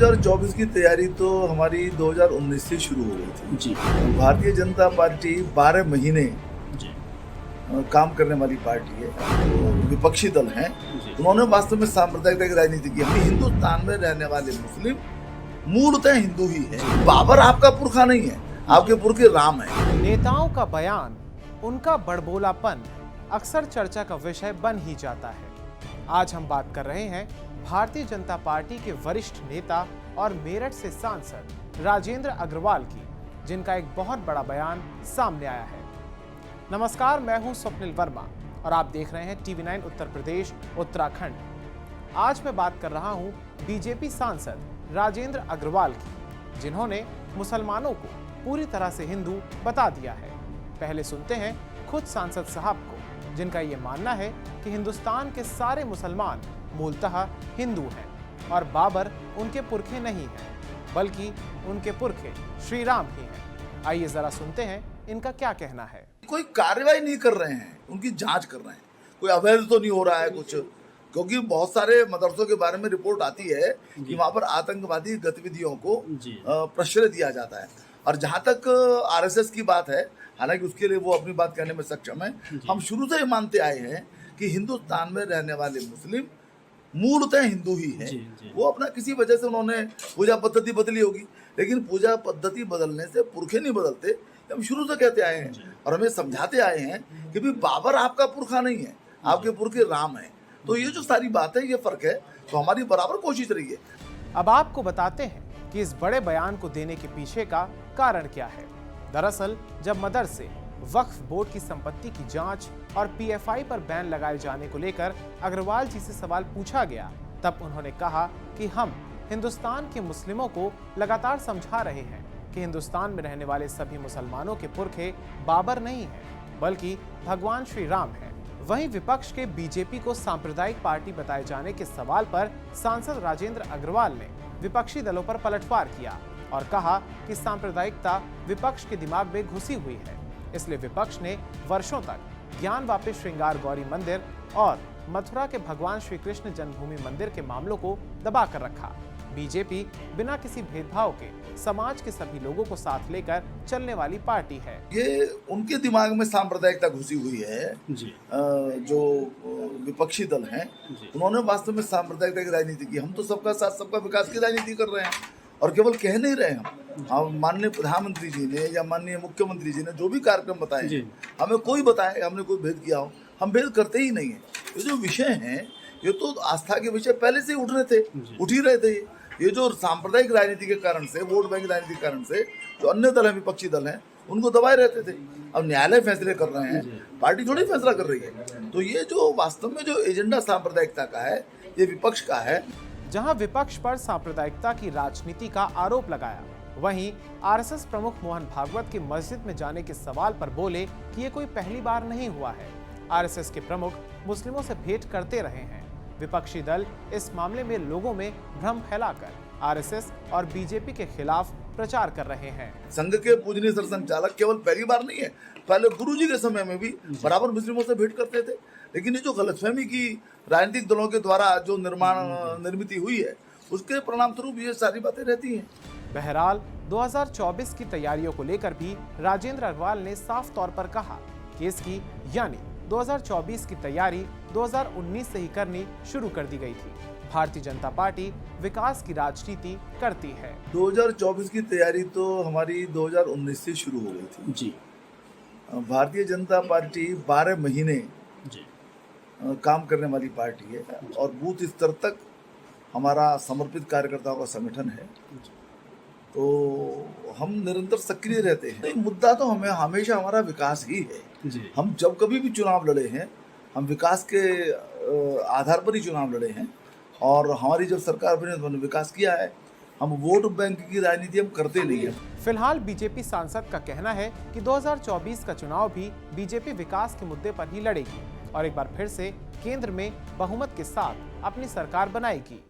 2024 की तैयारी तो हमारी 2019 से शुरू हो गई थी जी भारतीय जनता पार्टी 12 महीने जी काम करने वाली पार्टी है। विपक्षी दल हैं, जी उन्होंने वास्तव में सांप्रदायिकता की राजनीति की। हम हिंदुस्तान में रहने वाले मुस्लिम मूलतः हिंदू ही है। बाबर आपका पुरखा नहीं है, आपके पुरखे राम है। नेताओं का बयान, उनका बड़बोलापन अक्सर चर्चा का विषय बन ही जाता है। आज हम बात कर रहे हैं भारतीय जनता पार्टी के वरिष्ठ नेता और मेरठ से सांसद राजेंद्र अग्रवाल की, जिनका एक बहुत बड़ा बयान सामने आया है। नमस्कार, मैं हूं स्वप्निल वर्मा और आप देख रहे हैं TV9 उत्तर प्रदेश उत्तराखंड। आज मैं बात कर रहा हूं बीजेपी सांसद राजेंद्र अग्रवाल की, जिन्होंने मुसलमानों को पूरी तरह से हिंदू बता दिया है। पहले सुनते हैं खुद सांसद साहब को, जिनका ये मानना है कि हिंदुस्तान के सारे मुसलमान मूलतः हिंदू हैं और बाबर उनके पुरखे नहीं हैं, बल्कि उनके पुरखे श्री राम ही हैं। आइए जरा सुनते हैं इनका क्या कहना है। कोई कार्रवाई नहीं कर रहे हैं, उनकी जांच कर रहे हैं। कोई अवैध तो नहीं हो रहा है कुछ, क्योंकि बहुत सारे मदरसों के बारे में रिपोर्ट आती है कि वहां पर आतंकवादी गतिविधियों को प्रश्रय दिया जाता है। और जहां तक RSS की बात है, हालांकि उसके लिए वो अपनी बात कहने में सक्षम है, हम शुरू से ही मानते आए हैं कि हिंदुस्तान में रहने वाले मुस्लिम मूलतः हिंदू ही है। वो अपना किसी वजह से उन्होंने पूजा पद्धति बदली होगी, लेकिन पूजा पद्धति बदलने से पुरखे नहीं बदलते। हम शुरू से कहते आए हैं और हमें समझाते आए हैं कि भी बाबर आपका पुरखा नहीं है, आपके पुरखे राम है। तो ये जो सारी बात है, ये फर्क है, तो हमारी बराबर कोशिश रही है। अब आपको बताते हैं कि इस बड़े बयान को देने के पीछे का कारण क्या है। दरअसल जब मदरसे, वक्फ बोर्ड की संपत्ति की जांच और PFI पर बैन लगाए जाने को लेकर अग्रवाल जी से सवाल पूछा गया, तब उन्होंने कहा कि हम हिंदुस्तान के मुस्लिमों को लगातार समझा रहे हैं कि हिंदुस्तान में रहने वाले सभी मुसलमानों के पुरखे बाबर नहीं हैं, बल्कि भगवान श्री राम हैं। वहीं विपक्ष के बीजेपी को सांप्रदायिक पार्टी बताए जाने के सवाल पर सांसद राजेंद्र अग्रवाल ने विपक्षी दलों पर पलटवार किया और कहा कि सांप्रदायिकता विपक्ष के दिमाग में घुसी हुई है, इसलिए विपक्ष ने वर्षों तक ज्ञान वापी श्रृंगार गौरी मंदिर और मथुरा के भगवान श्री कृष्ण जन्मभूमि मंदिर के मामलों को दबा कर रखा। बीजेपी बिना किसी भेदभाव के समाज के सभी लोगों को साथ लेकर चलने वाली पार्टी है। ये उनके दिमाग में सांप्रदायिकता घुसी हुई है। जो विपक्षी दल हैं, उन्होंने वास्तव में सांप्रदायिकता की राजनीति की। हम तो सबका साथ सबका विकास की राजनीति कर रहे हैं, और केवल कह नहीं रहे हम माननीय प्रधानमंत्री जी ने या माननीय मुख्यमंत्री जी ने जो भी कार्यक्रम बताए, हमें कोई बताए हमने कोई भेद किया हो, हम भेद करते ही नहीं है। ये जो विषय हैं, ये तो आस्था के विषय पहले से उठ रहे थे, उठ ही रहे थे। ये जो सांप्रदायिक राजनीति के कारण से, वोट बैंक राजनीति के कारण से जो अन्य दल हैं, विपक्षी दल हैं, उनको दबाए रहते थे। अब न्यायालय फैसले कर रहे हैं, पार्टी थोड़ी फैसला कर रही है। तो ये जो वास्तव में जो एजेंडा सांप्रदायिकता का है, ये विपक्ष का है। जहां विपक्ष पर सांप्रदायिकता की राजनीति का आरोप लगाया, वहीं RSS प्रमुख मोहन भागवत की मस्जिद में जाने के सवाल पर बोले कि ये कोई पहली बार नहीं हुआ है। RSS के प्रमुख मुस्लिमों से भेंट करते रहे हैं। विपक्षी दल इस मामले में लोगों में भ्रम फैलाकर RSS और बीजेपी के खिलाफ प्रचार कर रहे हैं। संघ के पूजनीय सरसंघचालक केवल पहली बार नहीं है, पहले गुरुजी के समय में भी बराबर मुस्लिमों से भेंट करते थे। लेकिन ये जो गलतफहमी की राजनीतिक दलों के द्वारा जो निर्मित हुई है, उसके परिणाम स्वरूप ये सारी बातें रहती हैं। बहरहाल 2024 की तैयारियों को लेकर भी राजेंद्र अग्रवाल ने साफ तौर पर कहा कि इसकी यानी 2024 की तैयारी 2019 से ही करनी शुरू कर दी गई थी। भारतीय जनता पार्टी विकास की राजनीति करती है। 2024 की तैयारी तो हमारी 2019 से शुरू हो गई थी। भारतीय जनता पार्टी 12 महीने काम करने वाली पार्टी है और बूथ स्तर तक हमारा समर्पित कार्यकर्ताओं का संगठन है। तो हम निरंतर सक्रिय रहते हैं। मुद्दा तो हमें हमेशा हमारा विकास ही है। हम जब कभी भी चुनाव लड़े हैं, हम विकास के आधार पर ही चुनाव लड़े हैं, और हमारी जब सरकार बनी तो हमने विकास किया है। हम वोट बैंक की राजनीति हम करते नहीं है। फिलहाल बीजेपी सांसद का कहना है कि 2024 का चुनाव भी बीजेपी विकास के मुद्दे पर ही लड़ेगी और एक बार फिर से केंद्र में बहुमत के साथ अपनी सरकार बनाएगी।